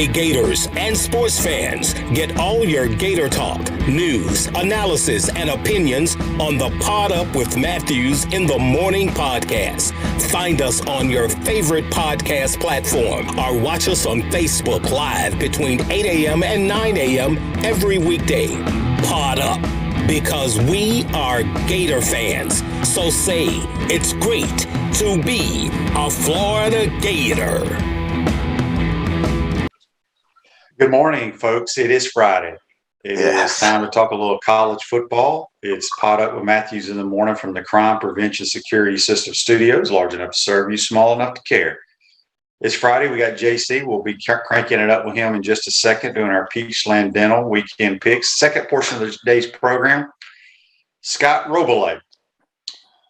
Hey Gators and sports fans, get all your Gator talk, news, analysis, and opinions on the Pod Up with Matthews in the Morning podcast. Find us on your favorite podcast platform or watch us on Facebook Live between 8 a.m. and 9 a.m. every weekday. Pod Up, because we are Gator fans. So say it's great to be a Florida Gator. Good morning, folks. It is Friday. It is time to talk a little college football. It's Pod Up with Matthews in the morning from the Crime Prevention Security System Studios, large enough to serve you, small enough to care. It's Friday. We got JC. We'll be cranking it up with him in just a second, doing our Peachland Dental weekend picks. Second portion of today's program, Scott Rabalais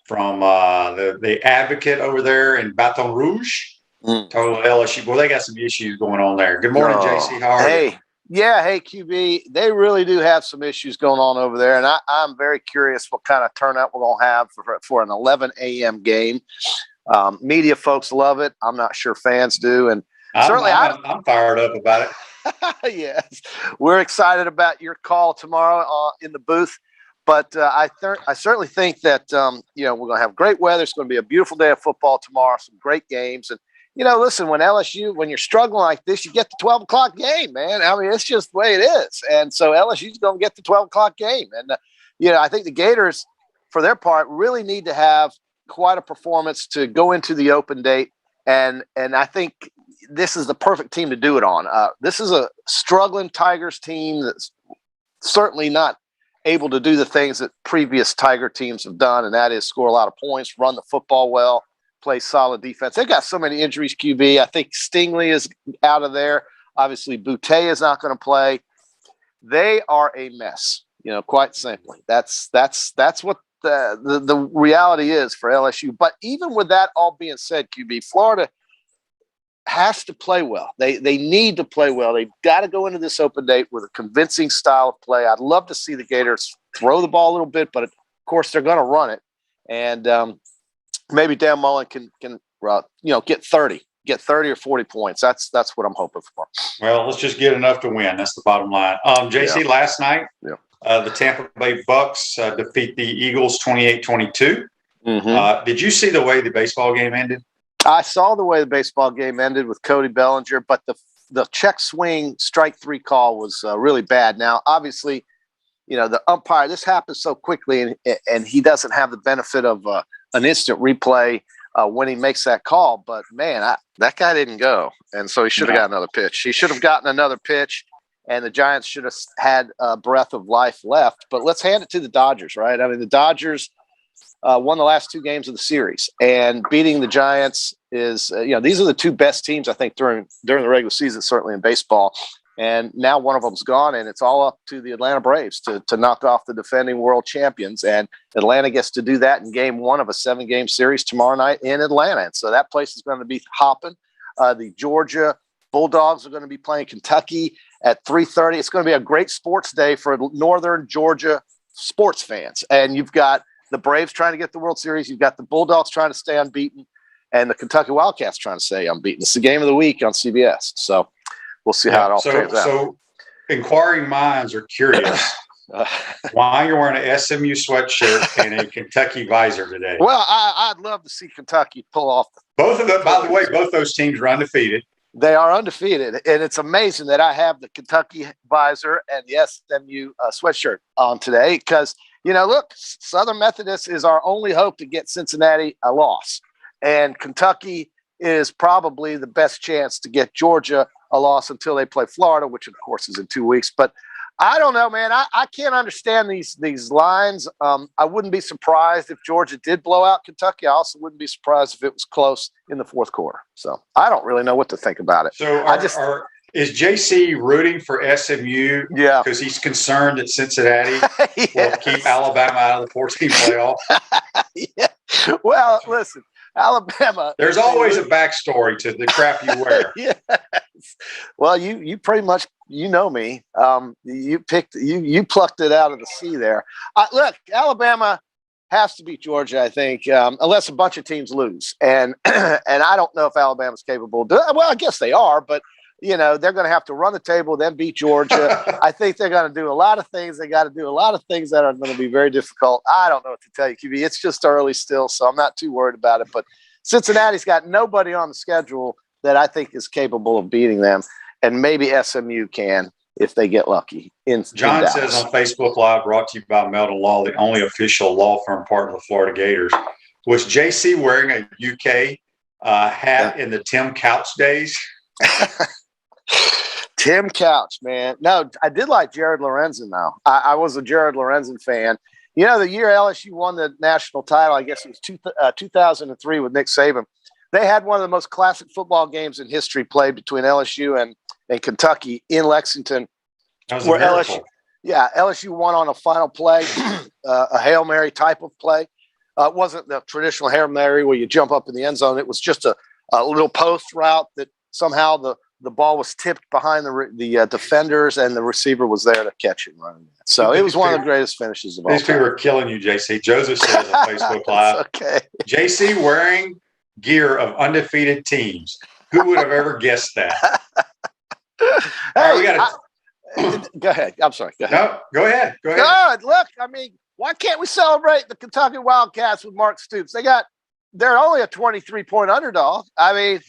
from the Advocate over there in Baton Rouge. Total LSU. Well, they got some issues going on there. Good morning, JC. How are you? Hey, QB. They really do have some issues going on over there, and I'm very curious what kind of turnout we're going to have for an 11 a.m. game. Media folks love it. I'm not sure fans do, and I'm fired up about it. Yes, we're excited about your call tomorrow in the booth. But I certainly think that we're going to have great weather. It's going to be a beautiful day of football tomorrow. Some great games. And listen, when you're struggling like this, you get the 12 o'clock game, man. I mean, it's just the way it is. And so LSU's going to get the 12 o'clock game. And, I think the Gators, for their part, really need to have quite a performance to go into the open date. And I think this is the perfect team to do it on. This is a struggling Tigers team that's certainly not able to do the things that previous Tiger teams have done, and that is score a lot of points, run the football well, play solid defense. They've got so many injuries, QB. I think Stingley is out of there. Obviously, Boutte is not going to play. They are a mess, quite simply. That's what the reality is for LSU. But even with that all being said, QB, Florida has to play well. They need to play well. They've got to go into this open date with a convincing style of play. I'd love to see the Gators throw the ball a little bit, but of course they're going to run it. And maybe Dan Mullen can get 30 or 40 points. That's what I'm hoping for. Well, let's just get enough to win. That's the bottom line. JC, last night, the Tampa Bay Bucks defeat the Eagles 28-22. Mm-hmm. Did you see the way the baseball game ended? I saw the way the baseball game ended with Cody Bellinger, but the check swing strike three call was really bad. Now, obviously, the umpire, this happens so quickly, and he doesn't have the benefit of an instant replay when he makes that call. But, man, that guy didn't go, and so he should have got another pitch. He should have gotten another pitch, and the Giants should have had a breath of life left. But let's hand it to the Dodgers, right? I mean, the Dodgers won the last two games of the series, and beating the Giants is, these are the two best teams, I think, during the regular season, certainly in baseball. And now one of them's gone, and it's all up to the Atlanta Braves to knock off the defending world champions. And Atlanta gets to do that in game one of a 7-game series tomorrow night in Atlanta. And so that place is going to be hopping. The Georgia Bulldogs are going to be playing Kentucky at 3:30. It's going to be a great sports day for Northern Georgia sports fans. And you've got the Braves trying to get the World Series. You've got the Bulldogs trying to stay unbeaten, and the Kentucky Wildcats trying to stay unbeaten. It's the game of the week on CBS. So we'll see how it all plays out. So inquiring minds are curious why you're wearing an SMU sweatshirt and a Kentucky visor today. Well, I'd love to see Kentucky pull off. Both of them, by the way, both those teams are undefeated. They are undefeated, and it's amazing that I have the Kentucky visor and the SMU sweatshirt on today because, look, Southern Methodist is our only hope to get Cincinnati a loss, and Kentucky is probably the best chance to get Georgia a loss until they play Florida, which, of course, is in 2 weeks. But I don't know, man. I can't understand these lines. I wouldn't be surprised if Georgia did blow out Kentucky. I also wouldn't be surprised if it was close in the fourth quarter. So I don't really know what to think about it. So is JC rooting for SMU? Yeah, because he's concerned that Cincinnati will keep Alabama out of the 14 playoff. Yeah. Well, listen, Alabama. There's always a backstory to the crap you wear. Yes. Well, you pretty much me. You plucked it out of the sea there. Look, Alabama has to beat Georgia, I think, unless a bunch of teams lose. And I don't know if Alabama's capable of doing it. Well, I guess they are, but they're going to have to run the table, then beat Georgia. I think they're going to do a lot of things. They got to do a lot of things that are going to be very difficult. I don't know what to tell you, QB. It's just early still, so I'm not too worried about it. But Cincinnati's got nobody on the schedule that I think is capable of beating them, and maybe SMU can if they get lucky. John says on Facebook Live, brought to you by Meldon Law, the only official law firm partner of the Florida Gators. Was JC wearing a UK hat in the Tim Couch days? Tim Couch, man. No, I did like Jared Lorenzen, though. I was a Jared Lorenzen fan. The year LSU won the national title, I guess it was 2003 with Nick Saban. They had one of the most classic football games in history played between LSU and Kentucky in Lexington. That was a miracle. LSU won on a final play, a Hail Mary type of play. It wasn't the traditional Hail Mary where you jump up in the end zone. It was just a little post route that somehow the ball was tipped behind the defenders, and the receiver was there to catch it running. So it was one of the greatest finishes of all time. These people are killing you, JC. Joseph says on Facebook Live, okay. JC wearing gear of undefeated teams. Who would have ever guessed that? Hey, go ahead. I'm sorry. Go ahead. No, go ahead. Good. Look, why can't we celebrate the Kentucky Wildcats with Mark Stoops? They're only a 23-point underdog. They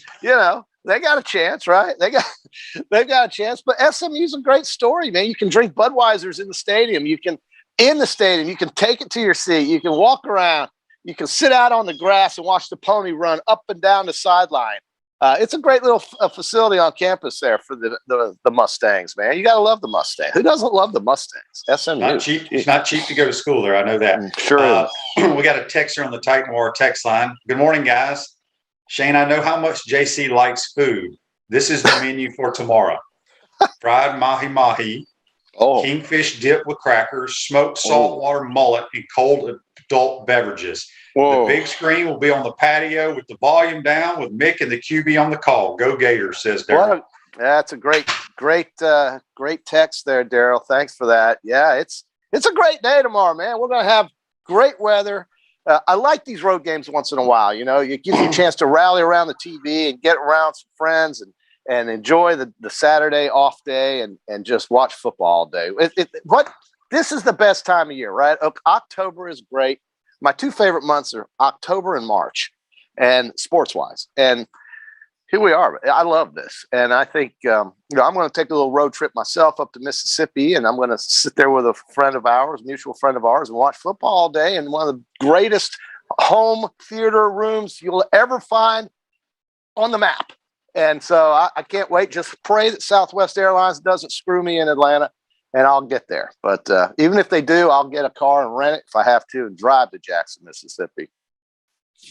got a chance, right? They've got a chance. But SMU's a great story, man. You can drink Budweisers in the stadium. You can take it to your seat. You can walk around. You can sit out on the grass and watch the pony run up and down the sideline. It's a great little facility on campus there for the Mustangs, man. You got to love the Mustangs. Who doesn't love the Mustangs? SMU. Not cheap. It's not cheap to go to school there. I know that. Sure. We got a texter on the Titan War text line. Good morning, guys. Shane, I know how much JC likes food. This is the menu for tomorrow. Fried mahi-mahi, kingfish dip with crackers, smoked saltwater mullet, and cold adult beverages. Whoa. The big screen will be on the patio with the volume down with Mick and the QB on the call. Go Gators, says Daryl. That's a great text there, Daryl. Thanks for that. Yeah, it's a great day tomorrow, man. We're going to have great weather. I like these road games once in a while. It gives you a chance to rally around the TV and get around some friends and enjoy the Saturday off day and just watch football all day. This is the best time of year, right? October is great. My two favorite months are October and March, and sports-wise. And here we are. I love this. And I think, I'm going to take a little road trip myself up to Mississippi, and I'm going to sit there with a mutual friend of ours, and watch football all day in one of the greatest home theater rooms you'll ever find on the map. And so I can't wait. Just pray that Southwest Airlines doesn't screw me in Atlanta, and I'll get there. But even if they do, I'll get a car and rent it if I have to and drive to Jackson, Mississippi.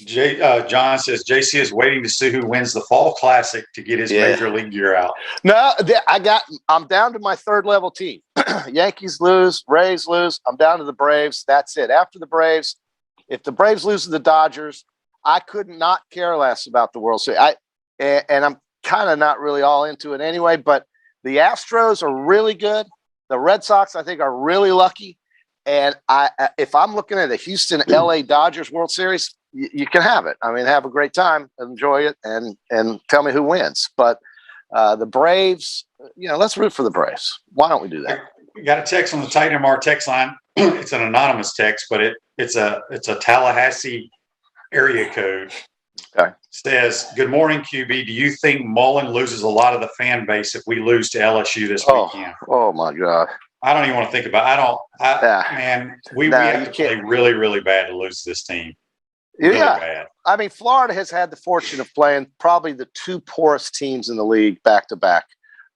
John says JC is waiting to see who wins the Fall Classic to get his Major League gear out. No, I'm down to my third level team. Yankees lose, Rays lose. I'm down to the Braves. That's it. After the Braves, if the Braves lose to the Dodgers, I could not care less about the World Series. And I'm kind of not really all into it anyway. But the Astros are really good. The Red Sox, I think, are really lucky. And if I'm looking at the Houston LA Dodgers World Series, you can have it. Have a great time, enjoy it, and tell me who wins. But the Braves, let's root for the Braves. Why don't we do that? We got a text on the Titan MR text line. It's an anonymous text, but it's a Tallahassee area code. Okay. Says, good morning, QB. Do you think Mullen loses a lot of the fan base if we lose to LSU this weekend? Oh my God. I don't even want to think about it. Man, we have to play really, really bad to lose this team. Really bad. Florida has had the fortune of playing probably the two poorest teams in the league back to back.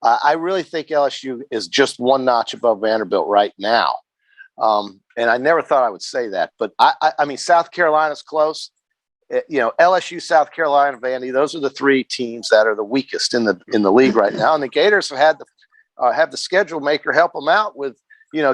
I really think LSU is just one notch above Vanderbilt right now. And I never thought I would say that, but South Carolina's close. LSU, South Carolina, Vandy, those are the three teams that are the weakest in the league right now. And the Gators have had the schedule maker help them out with,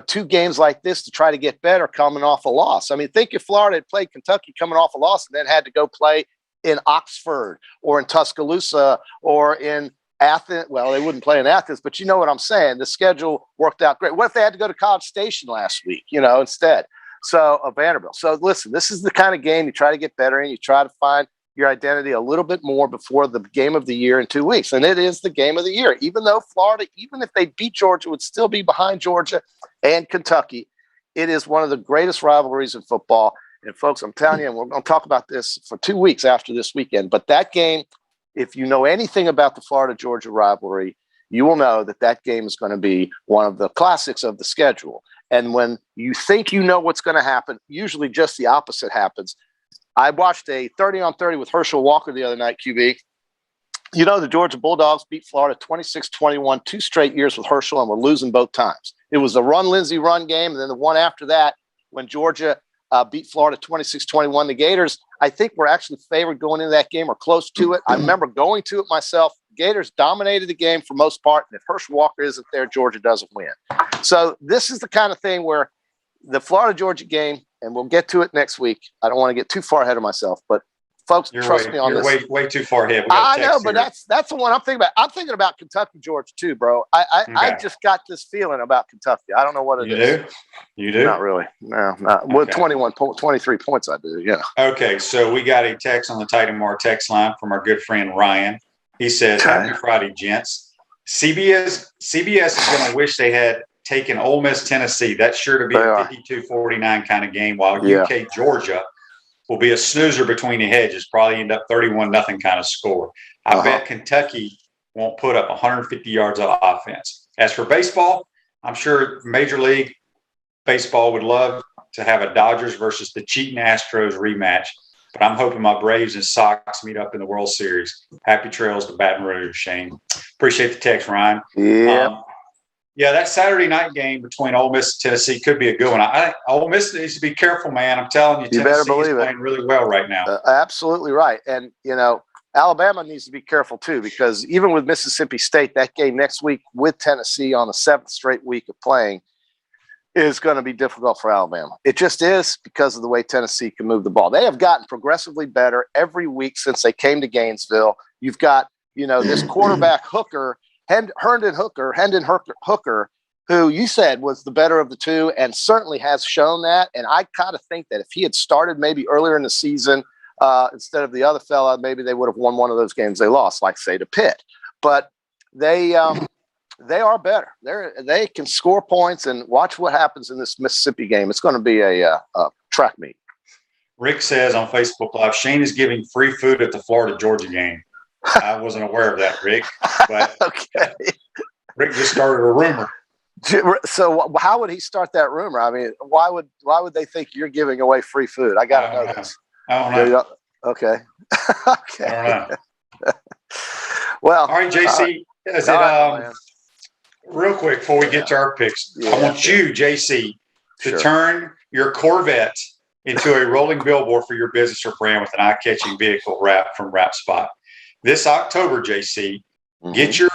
two games like this to try to get better coming off a loss. Think if Florida had played Kentucky coming off a loss and then had to go play in Oxford or in Tuscaloosa or in Athens. Well, they wouldn't play in Athens, but you know what I'm saying. The schedule worked out great. What if they had to go to College Station last week, instead? So Vanderbilt. So listen, this is the kind of game you try to get better in. You try to find your identity a little bit more before the game of the year in 2 weeks. And it is the game of the year. Even though Florida, even if they beat Georgia, would still be behind Georgia and Kentucky. It is one of the greatest rivalries in football. And folks, I'm telling you, and we're going to talk about this for 2 weeks after this weekend. But that game, if you know anything about the Florida-Georgia rivalry, you will know that that game is going to be one of the classics of the schedule. And when you think you know what's going to happen, usually just the opposite happens. I watched a 30-on-30 with Herschel Walker the other night, QB. You know, the Georgia Bulldogs beat Florida 26-21 2 straight years with Herschel, and were losing both times. It was the Lindsey run game, and then the one after that when Georgia beat Florida 26-21. The Gators, I think, were actually favored going into that game or close to it. I remember going to it myself. Gators dominated the game for most part, and if Herschel Walker isn't there, Georgia doesn't win. So this is the kind of thing where the Florida-Georgia game, and we'll get to it next week. I don't want to get too far ahead of myself, but folks, trust me on this. You're way too far ahead. I know, but that's the one I'm thinking about. I'm thinking about Kentucky, Georgia, too, bro. I just got this feeling about Kentucky. I don't know what it is. You do? Not really. No, not. Well, 23 points I do, yeah. Okay, so we got a text on the Titan Mar text line from our good friend Ryan. He says, Happy Friday, gents. CBS is going to wish they had taken Ole Miss, Tennessee. That's sure to be a 52-49 kind of game, while UK, Georgia will be a snoozer between the hedges, probably end up 31-0 kind of score. I bet Kentucky won't put up 150 yards of offense. As for baseball, I'm sure Major League Baseball would love to have a Dodgers versus the cheating Astros rematch, but I'm hoping my Braves and Sox meet up in the World Series. Happy trails to Baton Rouge, Shane. Appreciate the text, Ryan. Yeah, that Saturday night game between Ole Miss and Tennessee could be a good one. Ole Miss needs to be careful, man. I'm telling you, Tennessee is playing really well right now. Absolutely right. And, you know, Alabama needs to be careful, too, because even with Mississippi State, that game next week with Tennessee on the 7th straight week of playing is going to be difficult for Alabama. It just is, because of the way Tennessee can move the ball. They have gotten progressively better every week since they came to Gainesville. You've got, you know, this quarterback Hooker, Hendon Hooker, who you said was the better of the two and certainly has shown that. And I kind of think that if he had started maybe earlier in the season instead of the other fella, maybe they would have won one of those games they lost, like, say, to Pitt. But they are better. They can score points, and watch what happens in this Mississippi game. It's going to be a track meet. Rick says on Facebook Live, Shane is giving free food at the Florida-Georgia game. I wasn't aware of that, Rick. But okay. Rick just started a rumor. So how would he start that rumor? I mean, why would they think you're giving away free food? I got to know this. I don't know. Okay. Okay. I don't know. Well, all right, JC. Real quick before we get to our picks, I want you, JC, to turn your Corvette into a rolling billboard for your business or brand with an eye-catching vehicle wrap from Wrap Spot. This October, JC, get your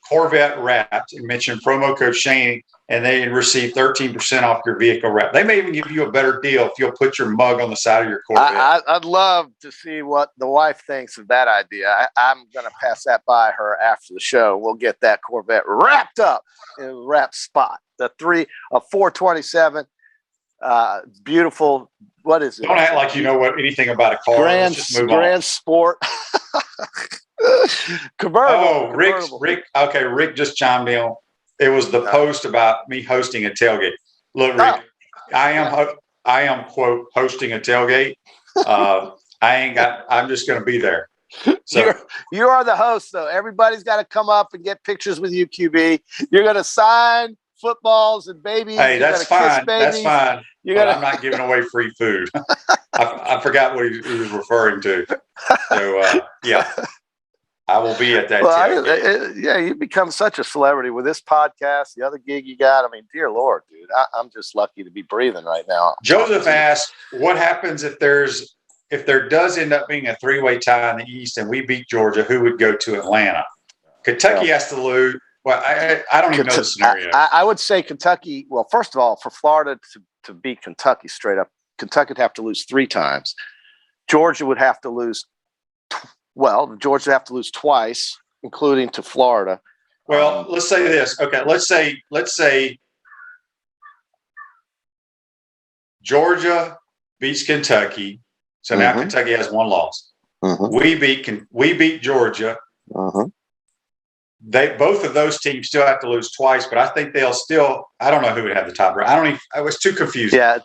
Corvette wrapped and mention promo code Shane, and they receive 13% off your vehicle wrap. They may even give you a better deal if you'll put your mug on the side of your Corvette. I'd love to see what the wife thinks of that idea. I'm going to pass that by her after the show. We'll get that Corvette wrapped up in a Wrap Spot. A 427, beautiful. What is it? Don't act like you know anything about a car. Let's just move Grand on. Sport. Convertible. Oh, Rick. Okay, Rick just chimed in. It was the post about me hosting a tailgate. Look, Rick, I am quote hosting a tailgate. I'm just going to be there. So you are the host, though. Everybody's got to come up and get pictures with you, QB. You're going to sign footballs and babies. Hey, that's fine. That's fine. I'm not giving away free food. I forgot what he was referring to. So, yeah. I will be at that. Well, you become such a celebrity with this podcast, the other gig you got. I mean, dear Lord, dude, I'm just lucky to be breathing right now. Joseph asked, what happens if there does end up being a three-way tie in the East and we beat Georgia, who would go to Atlanta? Kentucky has to lose. Well, I don't even know the scenario. I would say Kentucky. Well, first of all, for Florida to beat Kentucky straight up, Kentucky would have to lose 3 times. Georgia would have to lose. Georgia would have to lose twice, including to Florida. Well, let's say this. Okay, let's say Georgia beats Kentucky. So now Kentucky has 1 loss. We beat Georgia. Both of those teams still have to lose twice, but I think they'll still. I don't know who would have the tiebreaker. I was too confused. Yeah,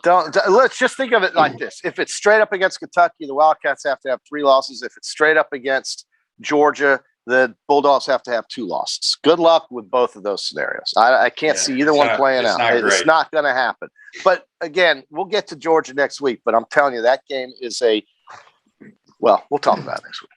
let's just think of it like this: if it's straight up against Kentucky, the Wildcats have to have 3 losses. If it's straight up against Georgia, the Bulldogs have to have 2 losses. Good luck with both of those scenarios. I can't see either one playing out. It's not going to happen. But again, we'll get to Georgia next week. But I'm telling you, that game is we'll talk about it next week.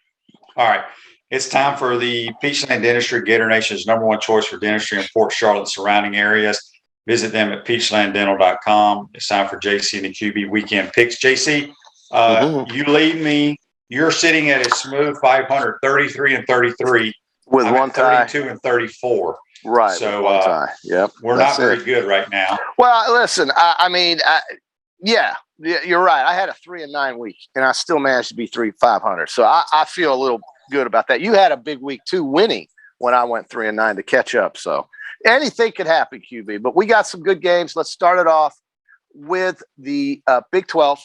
All right. It's time for the Peachland Dentistry, Gator Nation's #1 choice for dentistry in Port Charlotte and surrounding areas. Visit them at peachlanddental.com. It's time for JC and the QB weekend picks. JC, you lead me. You're sitting at a smooth 500, 33-33. With one tie. 32-34. Right. So one tie. Yep. We're not very good right now. Well, listen, you're right. I had a 3-9 week, and I still managed to be 500. So I feel a little good about that. You had a big week too, winning when I went 3-9 to catch up. So anything could happen, QB. But we got some good games. Let's start it off with the Big 12,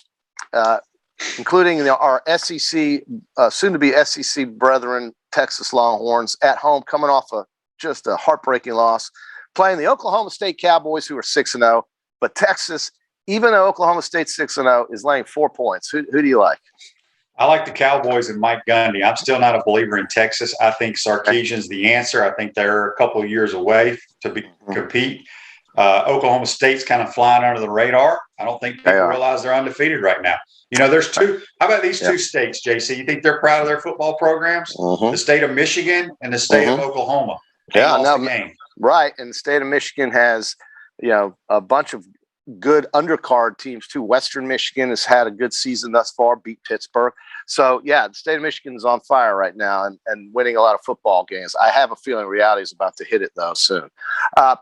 including our SEC, soon-to-be SEC brethren, Texas Longhorns, at home, coming off just a heartbreaking loss, playing the Oklahoma State Cowboys, who are 6-0. But Texas, even though Oklahoma State's 6-0, is laying 4 points. Who do you like? I like the Cowboys and Mike Gundy. I'm still not a believer in Texas. I think Sarkisian's the answer. I think they're a couple of years away to compete. Oklahoma State's kind of flying under the radar. I don't think people realize they're undefeated right now. There's 2. How about these 2 states, JC? You think they're proud of their football programs? The state of Michigan and the state of Oklahoma. Right. And the state of Michigan has, a bunch of good undercard teams too. Western Michigan has had a good season thus far, beat Pittsburgh. So the state of Michigan is on fire right now and winning a lot of football games. I have a feeling reality is about to hit it though soon.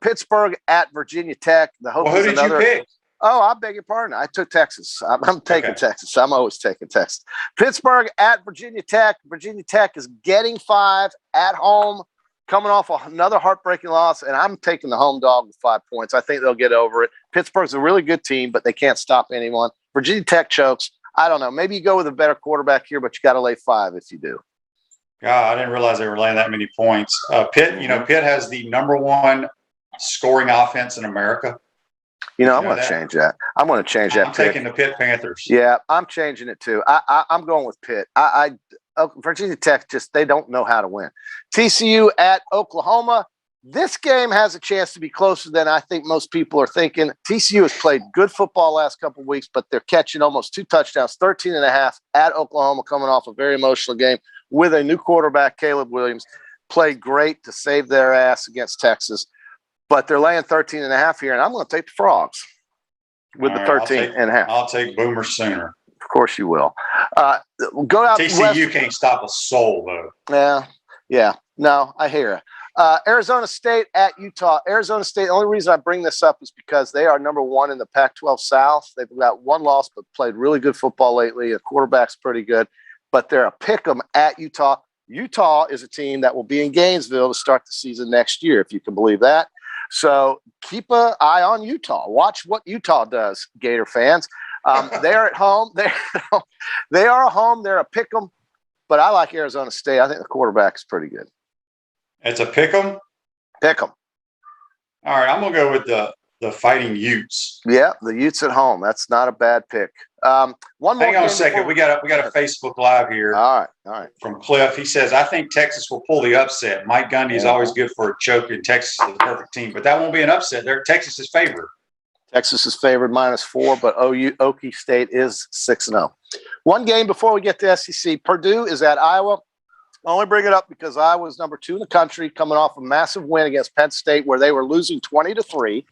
Pittsburgh at Virginia Tech. The hope who did you pick? Oh, I beg your pardon. I took Texas. I'm taking Texas. I'm always taking Texas. Pittsburgh at Virginia Tech. Virginia Tech is getting 5 at home, coming off another heartbreaking loss, and I'm taking the home dog with 5 points. I think they'll get over it. Pittsburgh's a really good team, but they can't stop anyone. Virginia Tech chokes. I don't know. Maybe you go with a better quarterback here, but you got to lay 5 if you do. God, I didn't realize they were laying that many points. Pitt has the #1 scoring offense in America. I'm going to change that. I'm going to change that. I'm taking the Pitt Panthers. Yeah, I'm changing it too. I'm going with Pitt. Virginia Tech they don't know how to win. TCU at Oklahoma. This game has a chance to be closer than I think most people are thinking. TCU has played good football last couple of weeks, but they're catching almost 2 touchdowns, 13.5 at Oklahoma, coming off a very emotional game with a new quarterback, Caleb Williams. Played great to save their ass against Texas, but they're laying 13.5 here, and I'm going to take the Frogs with the 13.5. I'll take Boomer Sooner. Of course you will. Go out TCU can't stop a soul, though. Yeah. No, I hear it. Arizona State at Utah. Arizona State, the only reason I bring this up is because they are #1 in the Pac-12 South. They've got 1 loss, but played really good football lately. The quarterback's pretty good, but they're a pick 'em at Utah. Utah is a team that will be in Gainesville to start the season next year, if you can believe that. So keep an eye on Utah. Watch what Utah does, Gator fans. They're at home. They are at home. They're a pick 'em, but I like Arizona State. I think the quarterback is pretty good. It's a pick 'em? Pick 'em. All right, I'm going to go with the Fighting Utes. Yeah, the Utes at home. That's not a bad pick. One more. Hang on a second. We got a Facebook Live here. All right. From Cliff. He says, I think Texas will pull the upset. Mike Gundy is always good for a choke, and Texas is the perfect team. But that won't be an upset. Texas is favored. Texas is favored -4, but Okie State is 6-0. One game before we get to SEC. Purdue is at Iowa. I only bring it up because Iowa's #2 in the country, coming off a massive win against Penn State where they were losing 20-3.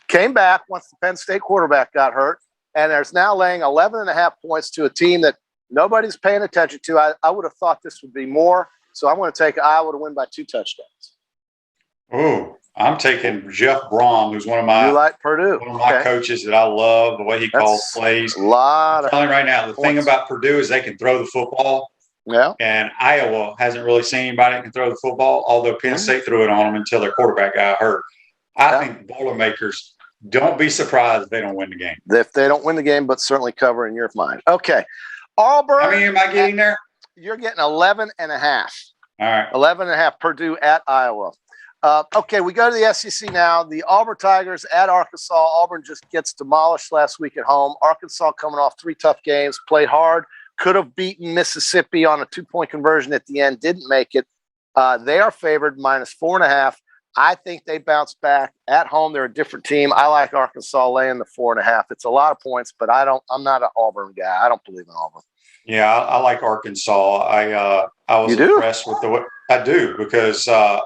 Came back once the Penn State quarterback got hurt, and there's now laying 11.5 points to a team that nobody's paying attention to. I would have thought this would be more, so I'm going to take Iowa to win by 2 touchdowns. Ooh, I'm taking Jeff Brom, who's one of my coaches that I love, the way he calls plays. I'm telling you right now, the thing about Purdue is they can throw the football. Yeah. And Iowa hasn't really seen anybody that can throw the football, although Penn State threw it on them until their quarterback got hurt. I think Boilermakers, don't be surprised if they don't win the game. If they don't win the game, but certainly cover in your mind. Okay. Auburn. How many am I getting there? you're getting 11 and a half. All right. 11 and a half, Purdue at Iowa. Okay, we go to the SEC now. The Auburn Tigers at Arkansas. Auburn just gets demolished last week at home. Arkansas coming off 3 tough games, played hard, could have beaten Mississippi on a 2-point conversion at the end, didn't make it. They are favored -4.5. I think they bounce back at home. They're a different team. I like Arkansas laying the 4.5. It's a lot of points, but I'm not an Auburn guy. I don't believe in Auburn. Yeah, I like Arkansas. I was impressed with the way I do because I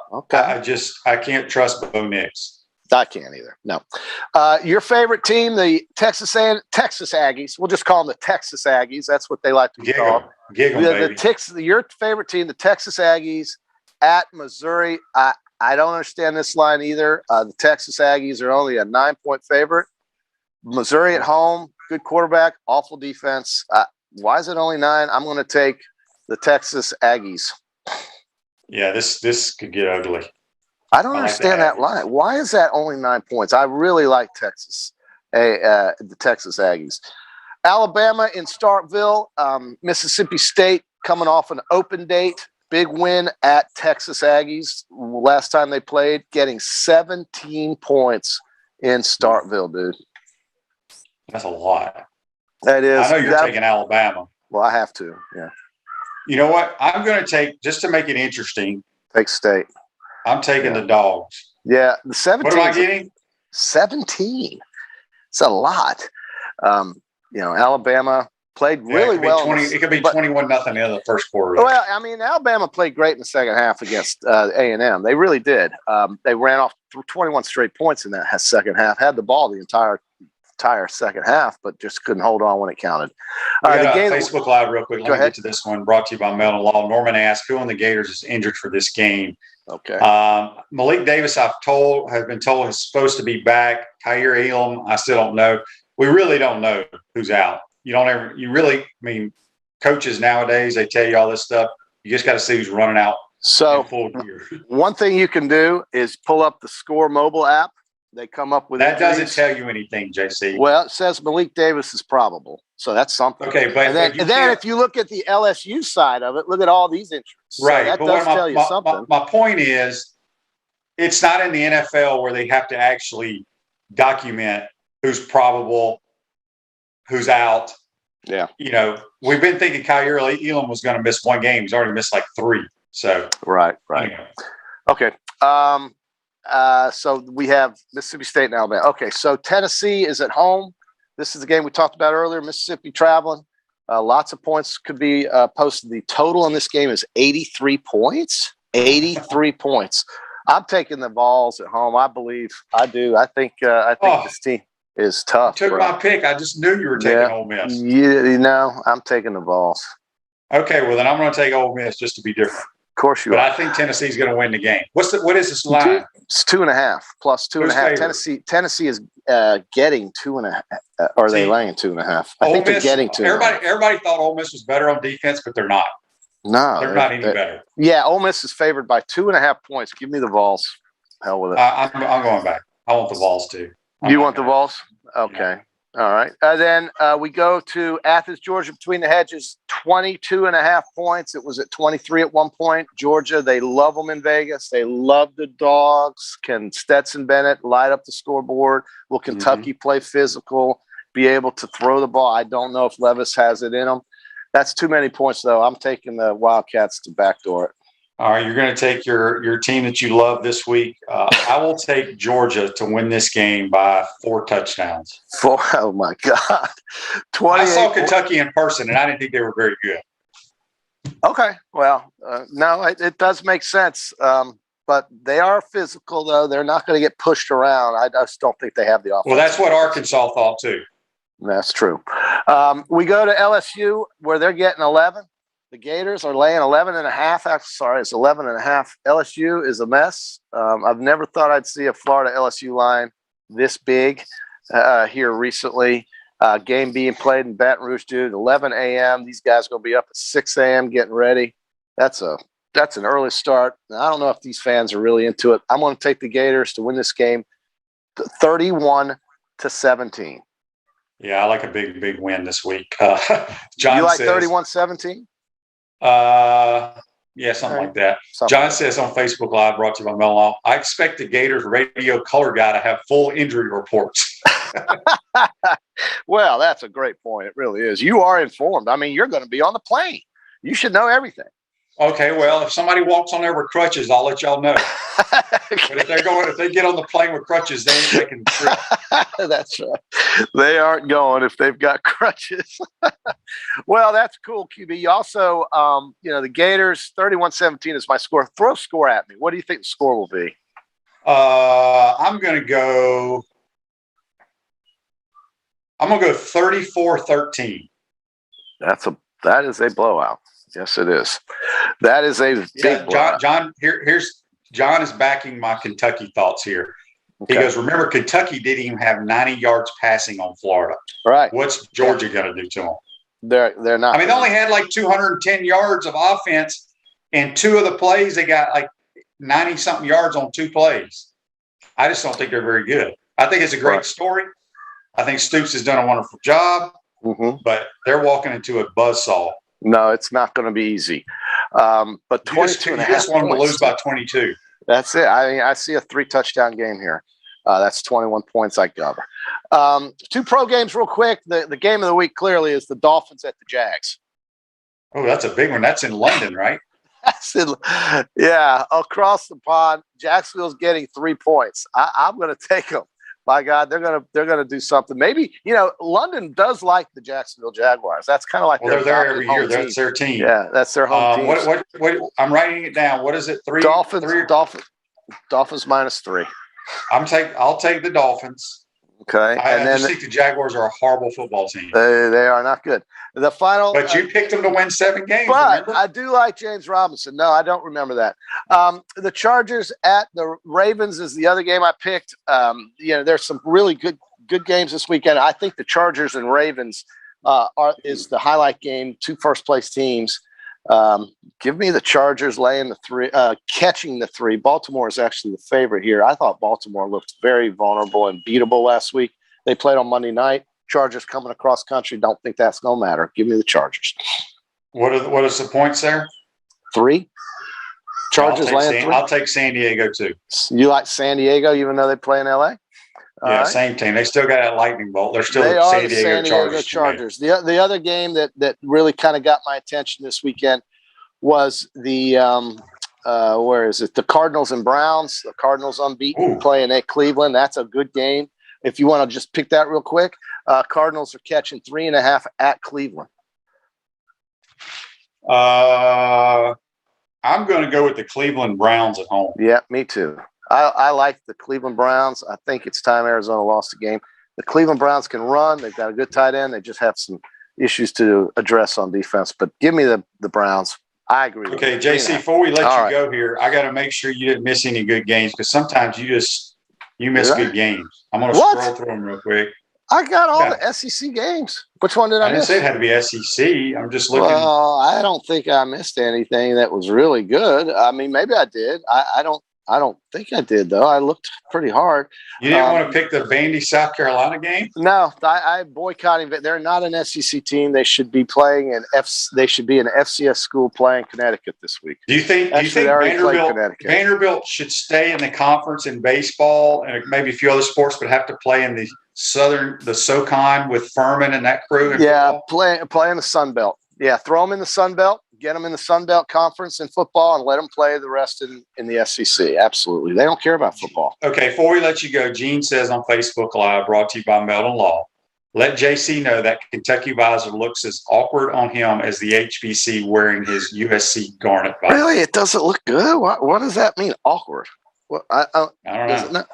can't trust Bo Nix. I can't either. No. Your favorite team, the Texas Aggies. We'll just call them the Texas Aggies. That's what they like to be called. Baby. Your favorite team, the Texas Aggies at Missouri. I don't understand this line either. The Texas Aggies are only a 9-point favorite. Missouri at home, good quarterback, awful defense. Why is it only 9? I'm going to take the Texas Aggies. Yeah, this could get ugly. I don't understand that line. Why is that only 9 points? I really like Texas, the Texas Aggies. Alabama in Starkville, Mississippi State coming off an open date. Big win at Texas Aggies last time they played, getting 17 points in Starkville, dude. That's a lot. That is. I know you're taking Alabama. Well, I have to, yeah. You know what? I'm going to take, just to make it interesting, take State. I'm taking the Dogs. Yeah, the 17. What am I getting? 17. It's a lot. Alabama played really well. It could be 21-0 in the first quarter. Well, I mean, Alabama played great in the second half against A&M. They really did. They ran off 21 straight points in that second half, had the ball the entire second half, but just couldn't hold on when it counted. The game, Facebook Live real quick. Let me get to this one. Brought to you by Melon Law. Norman asked, who on the Gators is injured for this game? Okay. Malik Davis, have been told is supposed to be back. Kyer Elam, I still don't know. We really don't know who's out. Coaches nowadays, they tell you all this stuff. You just got to see who's running out. So one thing you can do is pull up the Score mobile app. They come up with that. Doesn't tell you anything, JC. Well, it says Malik Davis is probable, so that's something. Okay, but then if you look at the LSU side of it, look at all these injuries. Right, so that does tell you something. My point is, it's not in the NFL where they have to actually document who's probable, who's out. Yeah, we've been thinking Kyer Elam was going to miss 1 game. He's already missed like 3. So right. Okay. So we have Mississippi State and Alabama. Okay, so Tennessee is at home. This is the game we talked about earlier. Mississippi traveling. Lots of points could be posted. The total in this game is 83 points. 83 points. I'm taking the Vols at home. I believe I do. I think this team is tough. You took my pick. I just knew you were taking Ole Miss. I'm taking the Vols. Okay, well then I'm going to take Ole Miss just to be different. Of course you are. But I think Tennessee's going to win the game. What is this line? It's 2.5 plus 2.5. Tennessee is getting 2.5. Are they laying 2.5? I think they're getting 2.5. Everybody thought Ole Miss was better on defense, but they're not. No, they're not any better. Yeah, Ole Miss is favored by 2.5 points. Give me the Vols. Hell with it. I'm going back. I want the Vols too. You want the Vols? Okay. Yeah. All right. Then we go to Athens, Georgia, between the hedges, 22.5 points. It was at 23 at one point. Georgia, they love them in Vegas. They love the Dogs. Can Stetson Bennett light up the scoreboard? Will Kentucky play physical, be able to throw the ball? I don't know if Levis has it in him. That's too many points, though. I'm taking the Wildcats to backdoor it. All right, you're going to take your team that you love this week. I will take Georgia to win this game by 4 touchdowns. Oh, my God. I saw Kentucky in person, and I didn't think they were very good. Okay, well, no, it does make sense. But they are physical, though. They're not going to get pushed around. I just don't think they have the offense. Well, that's what Arkansas thought, too. That's true. We go to LSU, where they're getting 11. The Gators are laying 11.5. Sorry, it's 11.5. LSU is a mess. I've never thought I'd see a Florida LSU line this big here recently. Game being played in Baton Rouge, dude. 11 a.m. These guys are going to be up at 6 a.m. getting ready. That's an early start. I don't know if these fans are really into it. I'm going to take the Gators to win this game 31-17. Yeah, I like a big win this week. John, you like 31-17? Yeah, something like that. Something John says on Facebook Live, brought to you by Mel Law, I expect the Gators radio color guy to have full injury reports. Well, that's a great point. It really is. You are informed. I mean, you're going to be on the plane. You should know everything. Okay, well, if somebody walks on there with crutches, I'll let y'all know. But if they get on the plane with crutches, they ain't taking the trip. That's right. They aren't going if they've got crutches. Well, that's cool, QB. You also, the Gators, 31-17 is my score. Throw a score at me. What do you think the score will be? I'm going to go 34-13. That is a blowout. Yes, it is. That is a big blowout. John, John is backing my Kentucky thoughts here. Okay. He goes, remember, Kentucky didn't even have 90 yards passing on Florida. Right. What's Georgia going to do to them? They're not. I mean, they only had like 210 yards of offense, and two of the plays, they got like 90-something yards on two plays. I just don't think they're very good. I think it's a great story. I think Stoops has done a wonderful job, but they're walking into a buzzsaw. No, it's not going to be easy. But 22 and a half. You just want them to lose by 22. That's it. I mean, I see a 3-touchdown game here. That's 21 points I cover. Two pro games real quick. The game of the week clearly is the Dolphins at the Jags. Oh, that's a big one. That's in London, right? Yeah, across the pond. Jacksonville's getting 3 points. I'm going to take them. My God, they're gonna do something. Maybe London does like the Jacksonville Jaguars. That's kind of like they're there every year. That's their team. Yeah, that's their home team. What? I'm writing it down. What is it? Dolphins -3. I'll take the Dolphins. Okay, I just think the Jaguars are a horrible football team. They are not good. The final. But you picked them to win 7 games. But remember? I do like James Robinson. No, I don't remember that. The Chargers at the Ravens is the other game I picked. There's some really good games this weekend. I think the Chargers and Ravens is the highlight game. 2 first-place teams. Give me the Chargers laying the 3, catching the 3. Baltimore is actually the favorite here. I thought Baltimore looked very vulnerable and beatable last week. They played on Monday night. Chargers coming across country. Don't think that's going to matter. Give me the Chargers. What is the points there? 3. Chargers laying 3. I'll take San Diego too. You like San Diego even though they play in LA? Yeah, right. Same team. They still got that lightning bolt. They're still San Diego Chargers. The other game that really kind of got my attention this weekend was the where is it? The Cardinals and Browns. The Cardinals unbeaten playing at Cleveland. That's a good game. If you want to just pick that real quick, Cardinals are catching 3.5 at Cleveland. I'm going to go with the Cleveland Browns at home. Yeah, me too. I like the Cleveland Browns. I think it's time Arizona lost the game. The Cleveland Browns can run. They've got a good tight end. They just have some issues to address on defense. But give me the Browns. I agree. Okay, JC, before we let you go here, I got to make sure you didn't miss any good games because sometimes you miss good games. I'm going to scroll through them real quick. I got all the SEC games. Which one did I miss? I didn't say it had to be SEC. I'm just looking. Well, I don't think I missed anything that was really good. I mean, maybe I did. I don't think I did, though. I looked pretty hard. You didn't want to pick the Vandy, South Carolina game? No, I boycotting. They're not an SEC team. They should be playing they should be an FCS school playing Connecticut this week. Do you think Vanderbilt should stay in the conference in baseball and maybe a few other sports, but have to play in the SoCon with Furman and that crew? Play in the Sun Belt. Yeah, throw them in the Sun Belt. Get them in the Sun Belt Conference in football and let them play the rest in the SEC. Absolutely. They don't care about football. Okay, before we let you go, Gene says on Facebook Live, brought to you by Meldon Law, let JC know that Kentucky visor looks as awkward on him as the HBC wearing his USC Garnet visor. Really? It doesn't look good? What does that mean, awkward? Well, I don't know.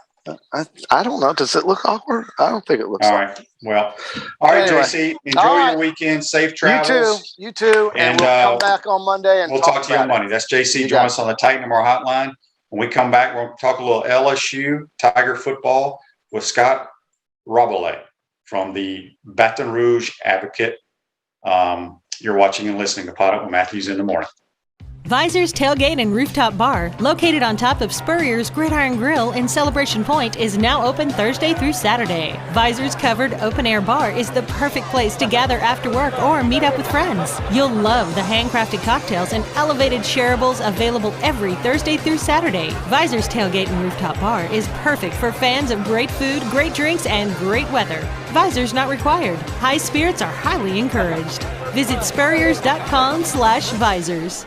I don't know. Does it look awkward? I don't think it looks awkward. Well, all right, anyway, JC. Enjoy your weekend. Safe travels. You too. And we'll come back on Monday and we'll talk to you on Monday. That's JC. Join us on the Titan Tomorrow Hotline. When we come back, we'll talk a little LSU Tiger football with Scott Rabalais from the Baton Rouge Advocate. You're watching and listening to Pot Up with Matthews in the Morning. Visor's Tailgate and Rooftop Bar, located on top of Spurrier's Gridiron Grill in Celebration Point, is now open Thursday through Saturday. Visor's covered open-air bar is the perfect place to gather after work or meet up with friends. You'll love the handcrafted cocktails and elevated shareables available every Thursday through Saturday. Visor's Tailgate and Rooftop Bar is perfect for fans of great food, great drinks, and great weather. Visors not required. High spirits are highly encouraged. Visit spurriers.com/visors.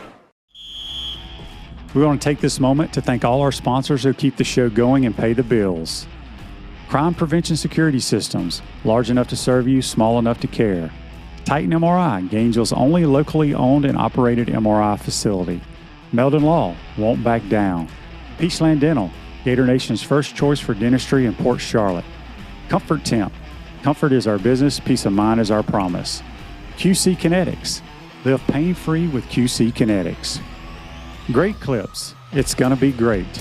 We want to take this moment to thank all our sponsors who keep the show going and pay the bills. Crime Prevention Security Systems, large enough to serve you, small enough to care. Titan MRI, Gainesville's only locally owned and operated MRI facility. Meldon Law, won't back down. Peachland Dental, Gator Nation's first choice for dentistry in Port Charlotte. Comfort Temp, comfort is our business, peace of mind is our promise. QC Kinetics, live pain-free with QC Kinetics. Great Clips, it's gonna be great.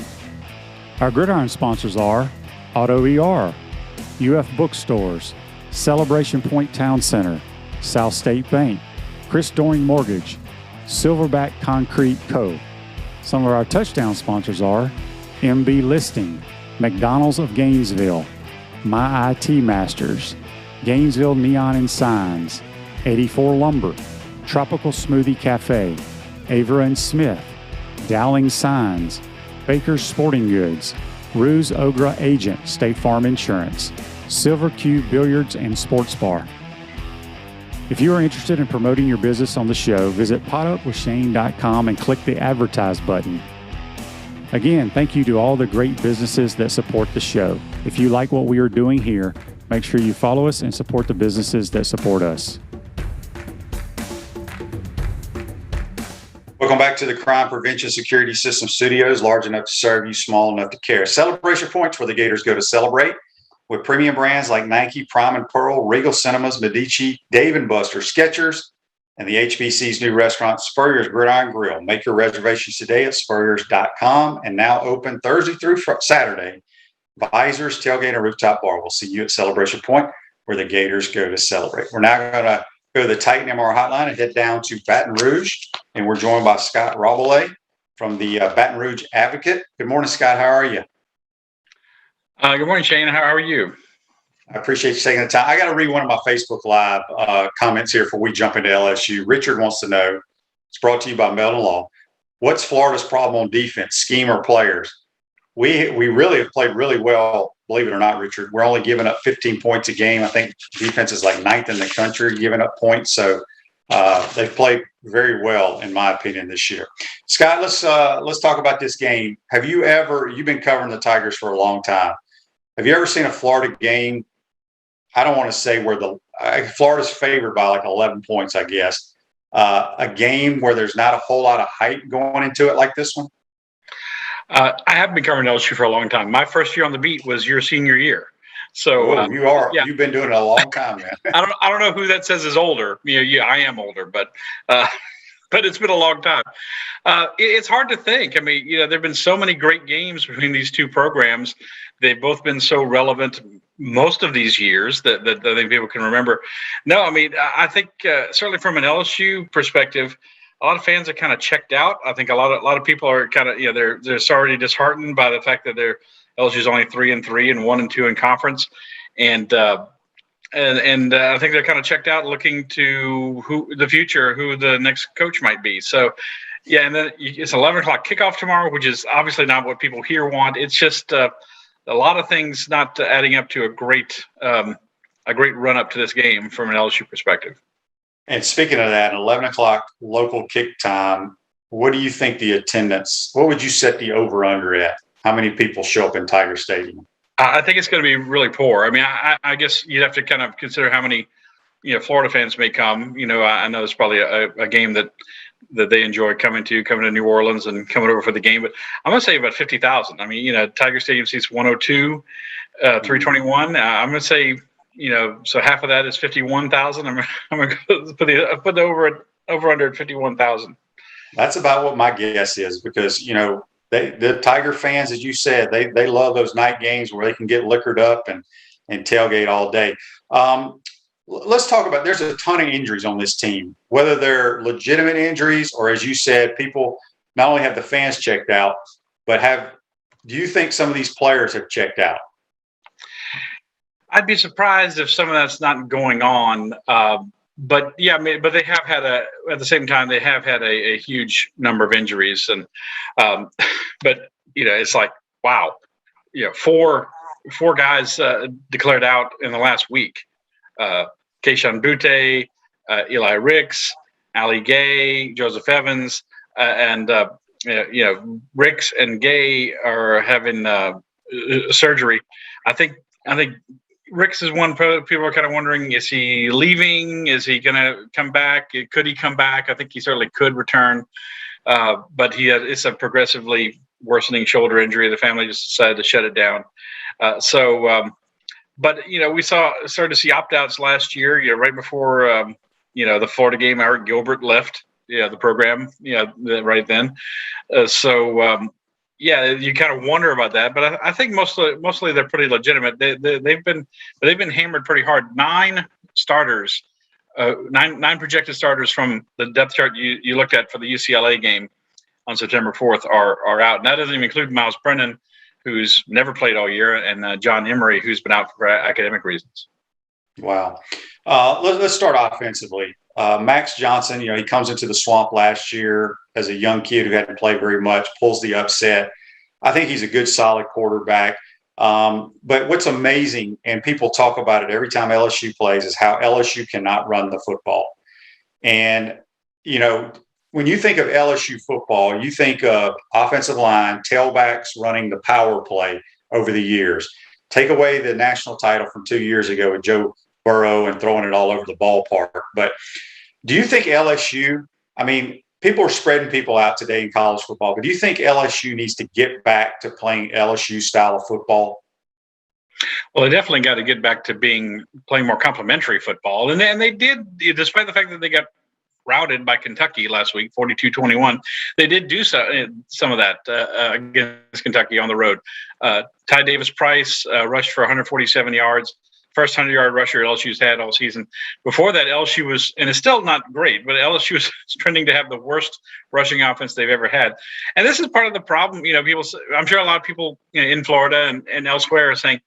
Our Gridiron sponsors are Auto ER, UF Bookstores, Celebration Point Town Center, South State Bank, Chris Doring Mortgage, Silverback Concrete Co. Some of our touchdown sponsors are MB Listing, McDonald's of Gainesville, My IT Masters, Gainesville Neon and Signs, 84 Lumber, Tropical Smoothie Cafe, Avera and Smith, Dowling Signs, Baker's Sporting Goods, Rouge Ogra Agent, State Farm Insurance, Silver Cube Billiards and Sports Bar. If you are interested in promoting your business on the show, visit potupwithshane.com and click the advertise button. Again, thank you to all the great businesses that support the show. If you like what we are doing here, make sure you follow us and support the businesses that support us. Welcome back to the Crime Prevention Security System Studios, large enough to serve you, small enough to care. Celebration Points, where the Gators go to celebrate, with premium brands like Nike, Prime and Pearl, Regal Cinemas, Medici, Dave & Buster, Skechers, and the HBC's new restaurant, Spurrier's Gridiron Grill. Make your reservations today at spurriers.com, and now open Thursday through Saturday. Visor's Tailgate and Rooftop Bar. We'll see you at Celebration Point, where the Gators go to celebrate. We're now going to go to the Titan MR hotline and head down to Baton Rouge. And we're joined by Scott Rabalais from the Baton Rouge Advocate. Good morning, Scott. How are you? Good morning, Shane. How are you? I appreciate you taking the time. I got to read one of my Facebook Live comments here before we jump into LSU. Richard wants to know, it's brought to you by Meldon Law, what's Florida's problem on defense, scheme or players? We really have played really well, believe it or not, Richard. We're only giving up 15 points a game. I think defense is like 9th in the country giving up points. So they've played very well, in my opinion, this year. Scott, let's talk about this game. You've been covering the Tigers for a long time. Have you ever seen a Florida game? I don't want to say where Florida's favored by like 11 points, I guess. A game where there's not a whole lot of hype going into it like this one? I have been covering LSU for a long time. My first year on the beat was your senior year. So yeah. You've been doing it a long time, man. I don't know who that says is older. Yeah, I am older, but it's been a long time. It's hard to think. I mean, there've been so many great games between these two programs. They've both been so relevant most of these years that I think people can remember. No, I mean, I think certainly from an LSU perspective, a lot of fans are kind of checked out. I think a lot of people are kind of they're already disheartened by the fact that LSU's only 3-3 and 1-2 in conference, and I think they're kind of checked out, looking to who the next coach might be. So, yeah, and then it's 11 o'clock kickoff tomorrow, which is obviously not what people here want. It's just a lot of things not adding up to a great run up to this game from an LSU perspective. And speaking of that, 11 o'clock local kick time, what do you think the attendance, what would you set the over-under at? How many people show up in Tiger Stadium? I think it's going to be really poor. I mean, I guess you'd have to kind of consider how many, Florida fans may come. I know it's probably a game that they enjoy coming to New Orleans and coming over for the game. But I'm going to say about 50,000. I mean, Tiger Stadium seats 102, 321. I'm going to say, so half of that is 51,000. I'm going to put the over under at 51,000. That's about what my guess is, because, the Tiger fans, as you said, they love those night games where they can get liquored up and tailgate all day. Let's talk about, there's a ton of injuries on this team, whether they're legitimate injuries or, as you said, people not only have the fans checked out, but do you think some of these players have checked out? I'd be surprised if some of that's not going on. But yeah, I mean, but they have had at the same time, they have had a huge number of injuries. And, but, it's like, wow, four guys declared out in the last week. Keishon Butte, Eli Ricks, Ali Gay, Joseph Evans, and Ricks and Gay are having surgery. I think Ricks is one people are kind of wondering: is he leaving? Is he going to come back? Could he come back? I think he certainly could return, but it's a progressively worsening shoulder injury. The family just decided to shut it down. But we started to see opt-outs last year. Right before the Florida game, Eric Gilbert left. The program. Right then. You kind of wonder about that, but I think mostly they're pretty legitimate. They've been hammered pretty hard. 9 starters, nine projected starters from the depth chart you looked at for the UCLA game on September 4th are out. And that doesn't even include Miles Brennan, who's never played all year, and John Emery, who's been out for academic reasons. Wow. Let's start offensively. Max Johnson, he comes into the Swamp last year as a young kid who hadn't played very much, pulls the upset. I think he's a good, solid quarterback. But what's amazing, and people talk about it every time LSU plays, is how LSU cannot run the football. And, when you think of LSU football, you think of offensive line, tailbacks running the power play over the years. Take away the national title from 2 years ago with Joe Burrow and throwing it all over the ballpark. But do you think LSU, people are spreading people out today in college football, but do you think LSU needs to get back to playing LSU style of football? Well, they definitely got to get back to playing more complementary football. And they did, despite the fact that they got routed by Kentucky last week, 42-21. They did do some of that against Kentucky on the road. Ty Davis-Price rushed for 147 yards. First 100-yard rusher LSU's had all season. Before that, LSU was, and it's still not great, but LSU was trending to have the worst rushing offense they've ever had. And this is part of the problem. I'm sure a lot of people in Florida and elsewhere are saying,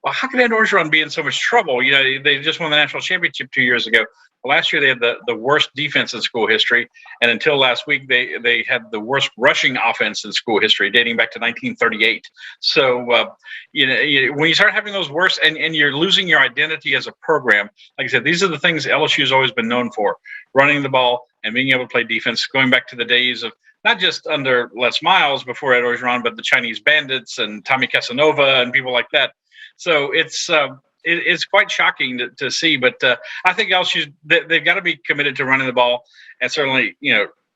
well, how could Ed Orgeron be in so much trouble? They just won the national championship 2 years ago. Last year, they had the worst defense in school history. And until last week, they had the worst rushing offense in school history, dating back to 1938. So, when you start having those worst and you're losing your identity as a program, like I said, these are the things LSU has always been known for: running the ball and being able to play defense, going back to the days of not just under Les Miles before Ed Orgeron, but the Chinese Bandits and Tommy Casanova and people like that. So it's quite shocking to see, but I think LSU, they've got to be committed to running the ball and certainly,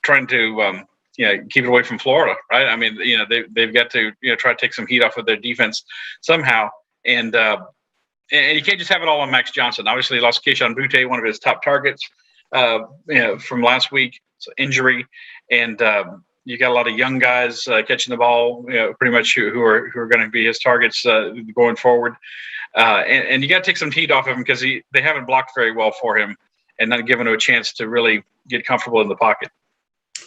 trying to, keep it away from Florida, right? They've got to, try to take some heat off of their defense somehow. And you can't just have it all on Max Johnson. Obviously, he lost Keishon Butte, one of his top targets, from last week, so injury. And you got a lot of young guys catching the ball, pretty much who are going to be his targets going forward. And you got to take some heat off of him because they haven't blocked very well for him and not given him a chance to really get comfortable in the pocket.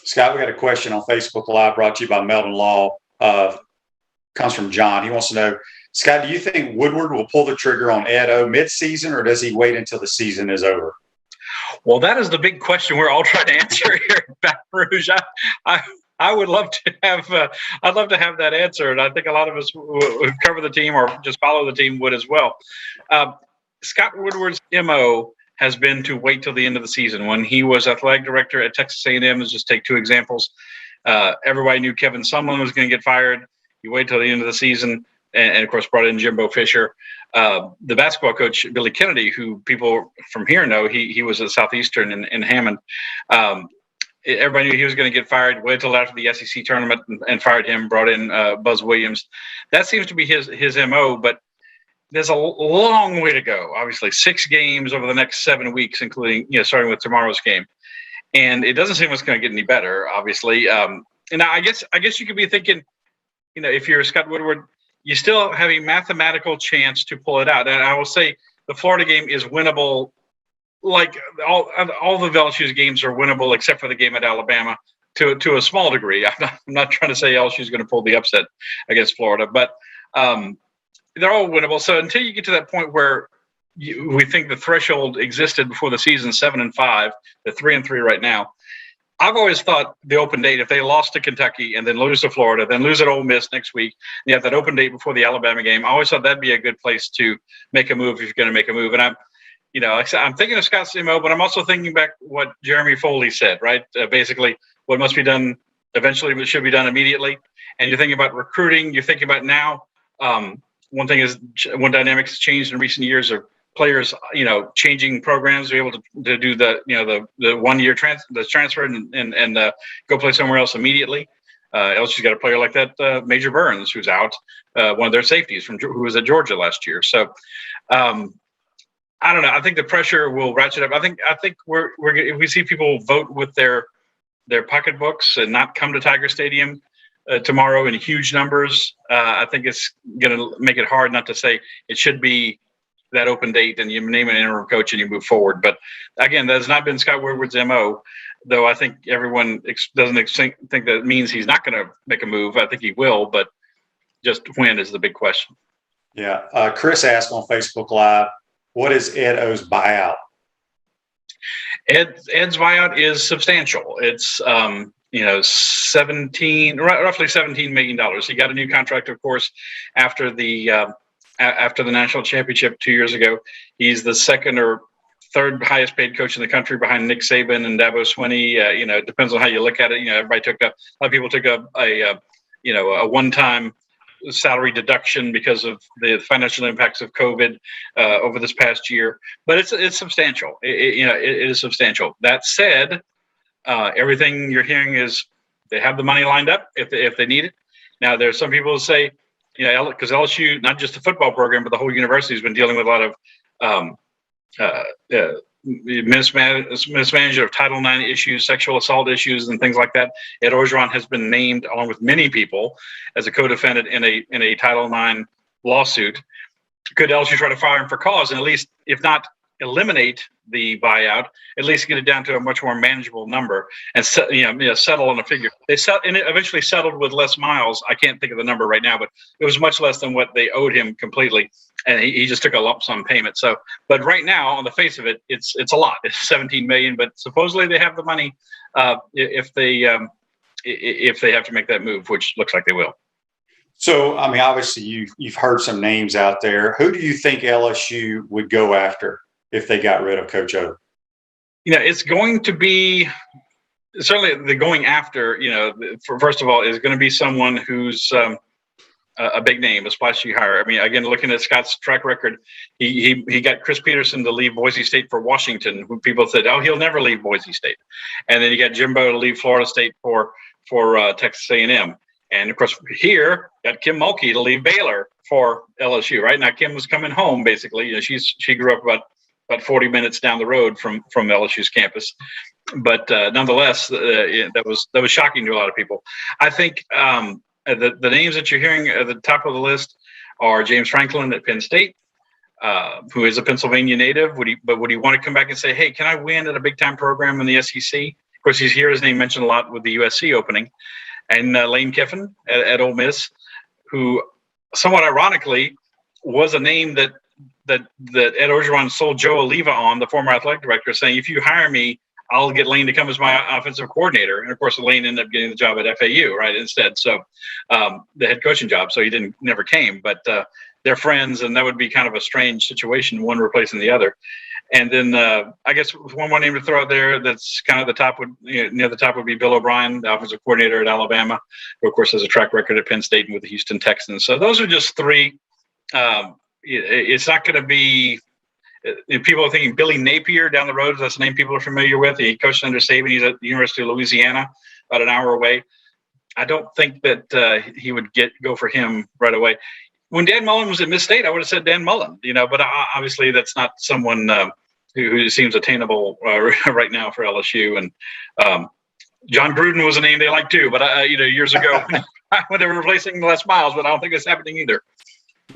Scott, we got a question on Facebook Live brought to you by Melton Law. Comes from John. He wants to know, Scott, do you think Woodward will pull the trigger on Ed O mid-season, or does he wait until the season is over? Well, that is the big question we're all trying to answer here at Baton Rouge. I would love to have I'd love to have that answer, and I think a lot of us who cover the team or just follow the team would as well. Scott Woodward's MO has been to wait till the end of the season. When he was athletic director at Texas A&M, let's just take 2 examples. Everybody knew Kevin Sumlin was going to get fired. He waited till the end of the season, and of course brought in Jimbo Fisher. The basketball coach, Billy Kennedy, who people from here know, he was at Southeastern in Hammond. Everybody knew he was going to get fired, waited till after the SEC tournament and fired him, brought in Buzz Williams. That seems to be his MO, but there's a long way to go. Obviously, 6 games over the next 7 weeks, including, starting with tomorrow's game. And it doesn't seem it's going to get any better, obviously. And I guess you could be thinking, if you're Scott Woodward, you still have a mathematical chance to pull it out. And I will say the Florida game is winnable. Like all of LSU's games are winnable except for the game at Alabama. to a small degree. I'm not trying to say LSU is going to pull the upset against Florida, but they're all winnable. So until you get to that point where we think the threshold existed before the season, 7-5, they're 3-3 right now. I've always thought the open date, if they lost to Kentucky and then lose to Florida, then lose at Ole Miss next week, you have that open date before the Alabama game. I always thought that'd be a good place to make a move if you're going to make a move. And I'm thinking of Scott Simo, but I'm also thinking back what Jeremy Foley said, right? Basically, what must be done eventually, but should be done immediately. And you're thinking about recruiting. You're thinking about now. One dynamic has changed in recent years are players, changing programs, be able to do the 1 year transfer and go play somewhere else immediately. LSU's got a player like that, Major Burns, who's out, one of their safeties who was at Georgia last year. So I don't know. I think the pressure will ratchet up. I think if we see people vote with their pocketbooks and not come to Tiger Stadium tomorrow in huge numbers, I think it's going to make it hard not to say it should be that open date and you name an interim coach and you move forward. But again, that has not been Scott Woodward's MO, though I think everyone doesn't think that means he's not going to make a move. I think he will, but just when is the big question. Yeah. Chris asked on Facebook Live, what is Ed O's buyout? Ed's buyout is substantial. It's roughly $17 million. He got a new contract, of course, after the national championship 2 years ago. He's the second or third highest paid coach in the country behind Nick Saban and Dabo Swinney. It depends on how you look at it. Everybody a lot of people took a one-time salary deduction because of the financial impacts of COVID over this past year, but it's substantial. It is substantial. That said, everything you're hearing is they have the money lined up if they need it. Now, there's some people who say, because LSU, not just the football program, but the whole university has been dealing with a lot of mismanagement of Title IX issues, sexual assault issues, and things like that. Ed Orgeron has been named, along with many people, as a co-defendant in a Title IX lawsuit. Could LSU try to fire him for cause, and at least, if not eliminate the buyout, at least get it down to a much more manageable number and settle on a figure? They eventually settled with Les Miles. I can't think of the number right now, but it was much less than what they owed him completely, and he just took a lump sum payment. So, but right now, on the face of it, it's a lot. It's $17 million, but supposedly they have the money if they have to make that move, which looks like they will. So, I mean, obviously you've heard some names out there. Who do you think LSU would go after if they got rid of Coach O? It's going to be certainly the going after, first of all, is going to be someone who's a big name, a splashy hire. I mean, again, looking at Scott's track record, he got Chris Peterson to leave Boise State for Washington, who people said, oh, he'll never leave Boise State. And then he got Jimbo to leave Florida State for Texas A&M. And of course, here got Kim Mulkey to leave Baylor for LSU. Right now, Kim was coming home basically. She grew up about 40 minutes down the road from LSU's campus, but nonetheless, that was shocking to a lot of people. I think the names that you're hearing at the top of the list are James Franklin at Penn State, who is a Pennsylvania native. Would he want to come back and say, hey, can I win at a big time program in the SEC? Of course, he's here. His name mentioned a lot with the USC opening. And Lane Kiffin at Ole Miss, who somewhat ironically was a name that Ed Orgeron sold Joe Oliva on, the former athletic director, saying, if you hire me, I'll get Lane to come as my offensive coordinator. And of course, Lane ended up getting the job at FAU, right, instead. So the head coaching job. So he never came, but they're friends, and that would be kind of a strange situation, one replacing the other. And then I guess one more name to throw out there that's kind of the top near the top would be Bill O'Brien, the offensive coordinator at Alabama, who of course has a track record at Penn State and with the Houston Texans. So those are just three. It's not going to be. People are thinking Billy Napier down the road. That's a name people are familiar with. He coached under Saban. He's at the University of Louisiana, about an hour away. I don't think that he would go for him right away. When Dan Mullen was at Miss State, I would have said Dan Mullen, but obviously that's not someone who seems attainable right now for LSU. And John Gruden was a name they liked too, but years ago when they were replacing Les Miles, but I don't think it's happening either.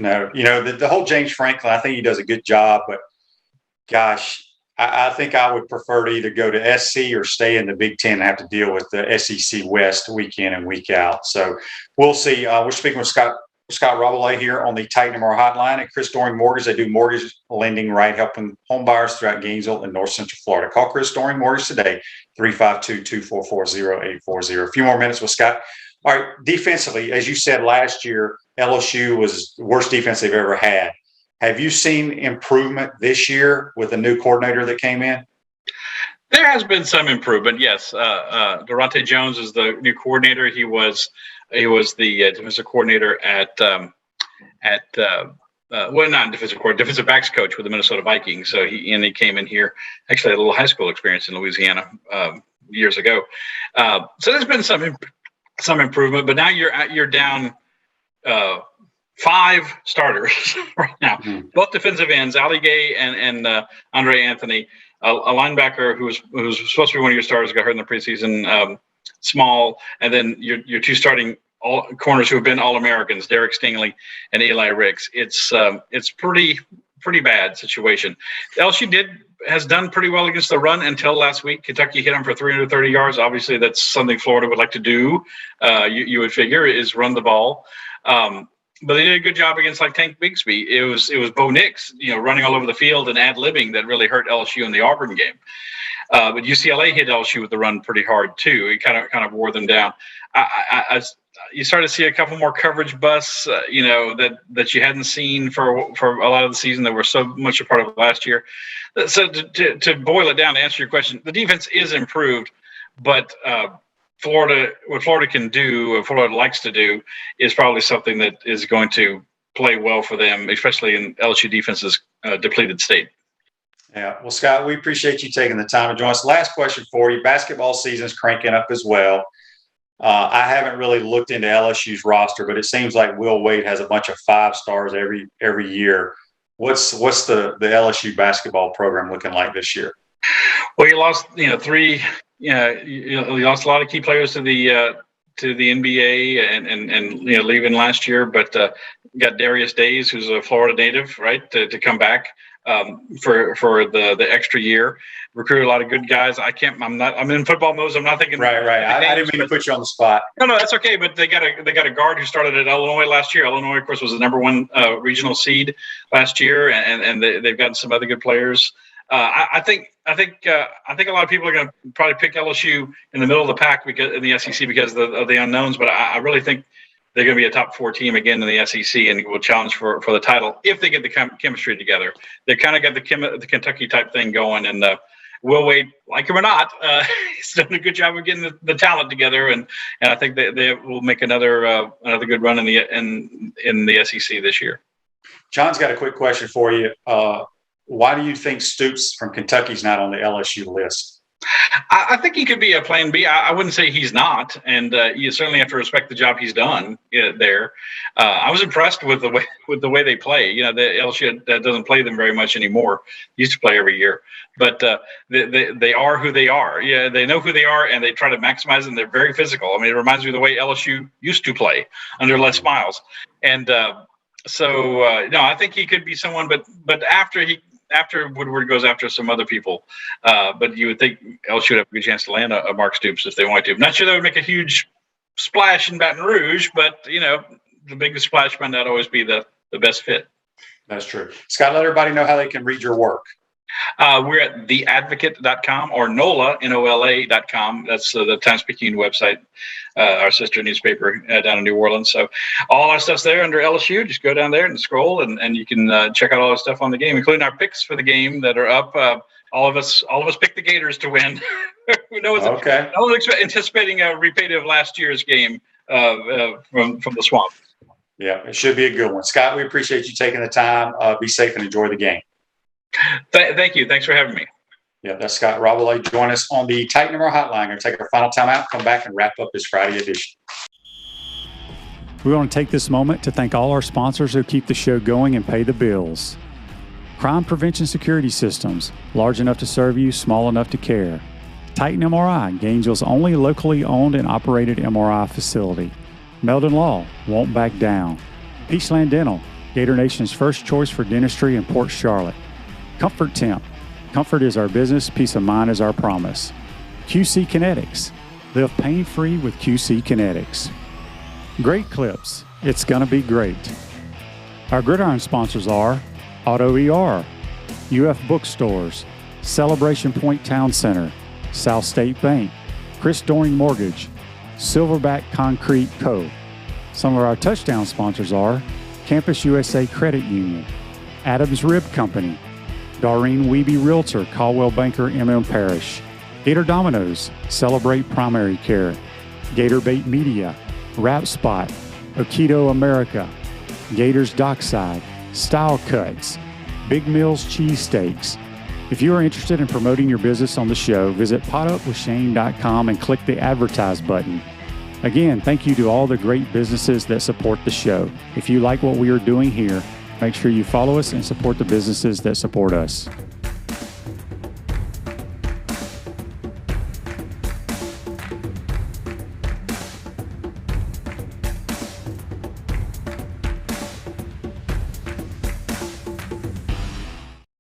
No, the whole James Franklin, I think he does a good job, but gosh, I think I would prefer to either go to SC or stay in the Big Ten and have to deal with the SEC West week in and week out. So we'll see. We're speaking with Scott Rabalais here on the Titan MR hotline at Chris Doring Mortgage. They do mortgage lending, right, helping home buyers throughout Gainesville and North Central Florida. Call Chris Doring Mortgage today, 352-244-0840. A few more minutes with Scott. All right, defensively, as you said last year, LSU was the worst defense they've ever had. Have you seen improvement this year with the new coordinator that came in? There has been some improvement, yes. Durante Jones is the new coordinator. He was the defensive coordinator not defensive coordinator, defensive backs coach with the Minnesota Vikings. So he came in here, actually had a little high school experience in Louisiana years ago. So there's been some improvement, but now you're down 5 starters right now. Mm-hmm. Both defensive ends, Ali Gay and Andre Anthony, a linebacker who was supposed to be one of your starters, got hurt in the preseason, Small, and then your 2 starting corners who have been All-Americans, Derek Stingley and Eli Ricks. It's pretty bad situation. LSU has done pretty well against the run until last week. Kentucky hit them for 330 yards. Obviously, that's something Florida would like to do. You would figure is run the ball. But they did a good job against like Tank Bigsby. It was Bo Nix, running all over the field and ad-libbing that really hurt LSU in the Auburn game. But UCLA hit LSU with the run pretty hard too. It kind of wore them down. You started to see a couple more coverage busts, that you hadn't seen for a lot of the season that were so much a part of last year. So to boil it down, to answer your question, the defense is improved, but what Florida can do, or Florida likes to do, is probably something that is going to play well for them, especially in LSU defense's depleted state. Yeah. Well, Scott, we appreciate you taking the time to join us. Last question for you. Basketball season's cranking up as well. I haven't really looked into LSU's roster, but it seems like Will Wade has a bunch of 5 stars every year. What's the LSU basketball program looking like this year? Well, you lost 3. You lost a lot of key players to the NBA and leaving last year, but got Darius Days, who's a Florida native, right, to come back for the extra year. Recruited a lot of good guys. I'm in football mode. So I'm not thinking. Right. I didn't mean to put you on the spot. No, that's okay. But they got a guard who started at Illinois last year. Illinois, of course, was the number 1 regional seed last year, and they've gotten some other good players. I think a lot of people are going to probably pick LSU in the middle of the pack because in the SEC because of the unknowns. But I really think they're going to be a top 4 team again in the SEC and will challenge for the title if they get the chemistry together. They kind of got the Kentucky type thing going, and Will Wade, like him or not, he's done a good job of getting the talent together, and I think they will make another good run in the SEC this year. John's got a quick question for you. Why do you think Stoops from Kentucky's not on the LSU list? I think he could be a plan B. I wouldn't say he's not, and you certainly have to respect the job he's done there. I was impressed with the way they play. The LSU doesn't play them very much anymore. Used to play every year, but they are who they are. Yeah, they know who they are, and they try to maximize them. They're very physical. I mean, it reminds me of the way LSU used to play under Les Miles, and so I think he could be someone. But after Woodward goes after some other people, but you would think LSU would have a good chance to land a Mark Stoops if they wanted to. I'm not sure they would make a huge splash in Baton Rouge, but the biggest splash might not always be the best fit. That's true. Scott, let everybody know how they can read your work. We're at theadvocate.com or NOLA.com. That's the Times-Picayune website, our sister newspaper down in New Orleans. So all our stuff's there under LSU. Just go down there and scroll, and you can check out all the stuff on the game, including our picks for the game that are up. All of us picked the Gators to win. No one's anticipating a repeat of last year's game from the Swamp. Yeah, it should be a good one. Scott, we appreciate you taking the time. Be safe and enjoy the game. Thank you. Thanks for having me. Yeah, that's Scott Rabalais. Join us on the Titan MR hotline. We're going to take our final time out, come back and wrap up this Friday edition. We want to take this moment to thank all our sponsors who keep the show going and pay the bills. Crime Prevention Security Systems, large enough to serve you, small enough to care. Titan MRI, Gainesville's only locally owned and operated MRI facility. Meldon Law, won't back down. Peachland Dental, Gator Nation's first choice for dentistry in Port Charlotte. Comfort Temp, Comfort is our business, peace of mind is our promise. QC Kinetics. Live pain-free with QC Kinetics. Great Clips. It's gonna be great. Our Gridiron sponsors are Auto ER, UF Bookstores, Celebration Point Town Center, South State Bank, Chris Doring Mortgage, Silverback Concrete Co. Some of our touchdown sponsors are Campus USA Credit Union, Adams Rib Company, Doreen Wiebe Realtor, Caldwell Banker, MM Parish, Gator Dominoes, Celebrate Primary Care, Gator Bait Media, Wrap Spot, Okido America, Gators Dockside, Style Cuts, Big Mills Cheesesteaks. If you are interested in promoting your business on the show, visit potupwithshane.com and click the advertise button. Again, thank you to all the great businesses that support the show. If you like what we are doing here, make sure you follow us and support the businesses that support us.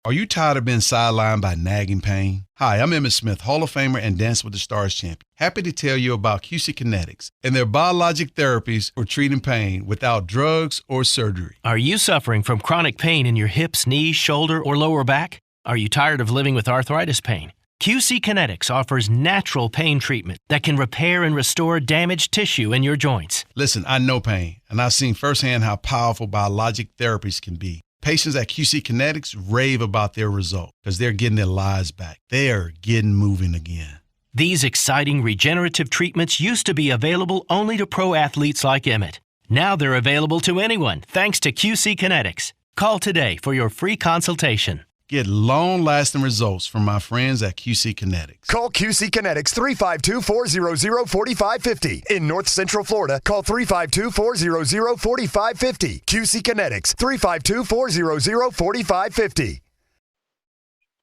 Are you tired of being sidelined by nagging pain? Hi, I'm Emmett Smith, Hall of Famer and Dance with the Stars champion. Happy to tell you about QC Kinetics and their biologic therapies for treating pain without drugs or surgery. Are you suffering from chronic pain in your hips, knees, shoulder, or lower back? Are you tired of living with arthritis pain? QC Kinetics offers natural pain treatment that can repair and restore damaged tissue in your joints. Listen, I know pain, and I've seen firsthand how powerful biologic therapies can be. Patients at QC Kinetics rave about their result because they're getting their lives back. They are getting moving again. These exciting regenerative treatments used to be available only to pro athletes like Emmett. Now they're available to anyone thanks to QC Kinetics. Call today for your free consultation. Get long-lasting results from my friends at QC Kinetics. Call QC Kinetics 352-400-4550. In North Central Florida, call 352-400-4550. QC Kinetics 352-400-4550.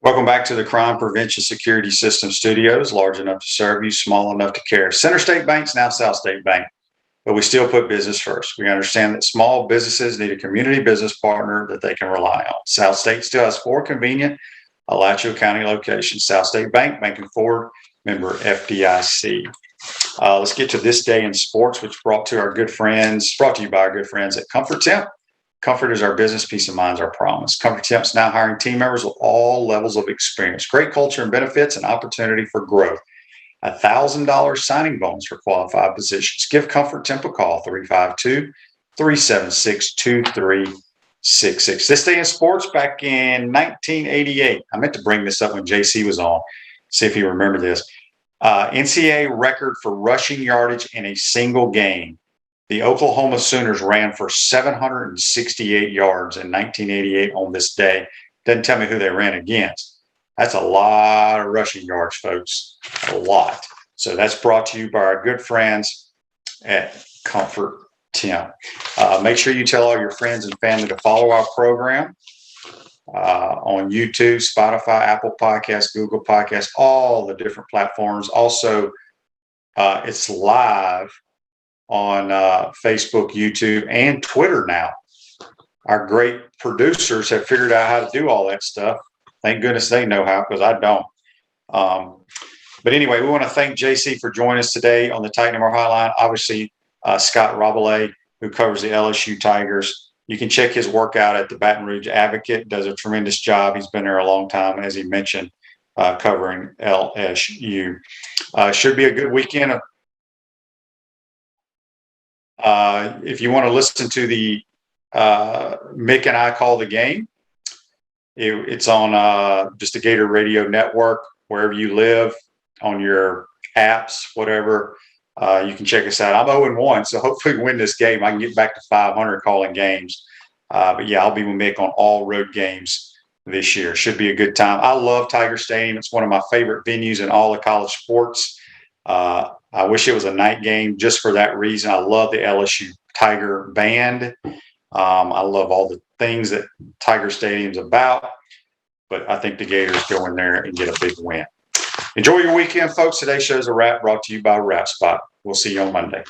Welcome back to the Crime Prevention Security System Studios, large enough to serve you, small enough to care. Center State Bank's now South State Bank, but we still put business first. We understand that small businesses need a community business partner that they can rely on. South State still has 4 convenient Alachua County locations. South State Bank, banking forward, member FDIC. Let's get to this day in sports, which brought to you by our good friends at Comfort Temp. Comfort is our business, peace of mind is our promise. Comfort Temp is now hiring team members with all levels of experience, great culture and benefits, and opportunity for growth. $1,000 signing bonus for qualified positions. Give Comfort Temp a call, 352-376-2366. This day in sports, back in 1988, I meant to bring this up when JC was on, see if you remember this. NCAA record for rushing yardage in a single game. The Oklahoma Sooners ran for 768 yards in 1988 on this day. Doesn't tell me who they ran against. That's a lot of rushing yards, folks. A lot. So that's brought to you by our good friends at Comfort Temp. Make sure you tell all your friends and family to follow our program on YouTube, Spotify, Apple Podcasts, Google Podcasts, all the different platforms. Also, it's live on Facebook, YouTube, and Twitter now. Our great producers have figured out how to do all that stuff. Thank goodness they know how, because I don't. But anyway, we want to thank JC for joining us today on the Titan MR Hotline. Obviously, Scott Rabalais, who covers the LSU Tigers. You can check his work out at the Baton Rouge Advocate. Does a tremendous job. He's been there a long time, as he mentioned, covering LSU. Should be a good weekend. If you want to listen to the Mick and I Call the Game, it's on just the Gator Radio Network, wherever you live, on your apps, whatever. You can check us out. I'm 0-1, so hopefully we win this game. I can get back to 500 calling games. But yeah, I'll be with Mick on all road games this year. Should be a good time. I love Tiger Stadium. It's one of my favorite venues in all of college sports. I wish it was a night game just for that reason. I love the LSU Tiger band. I love all the things that Tiger Stadium's about, but I think the Gators go in there and get a big win. Enjoy your weekend, folks. Today's show's a wrap, brought to you by Wrap Spot. We'll see you on Monday.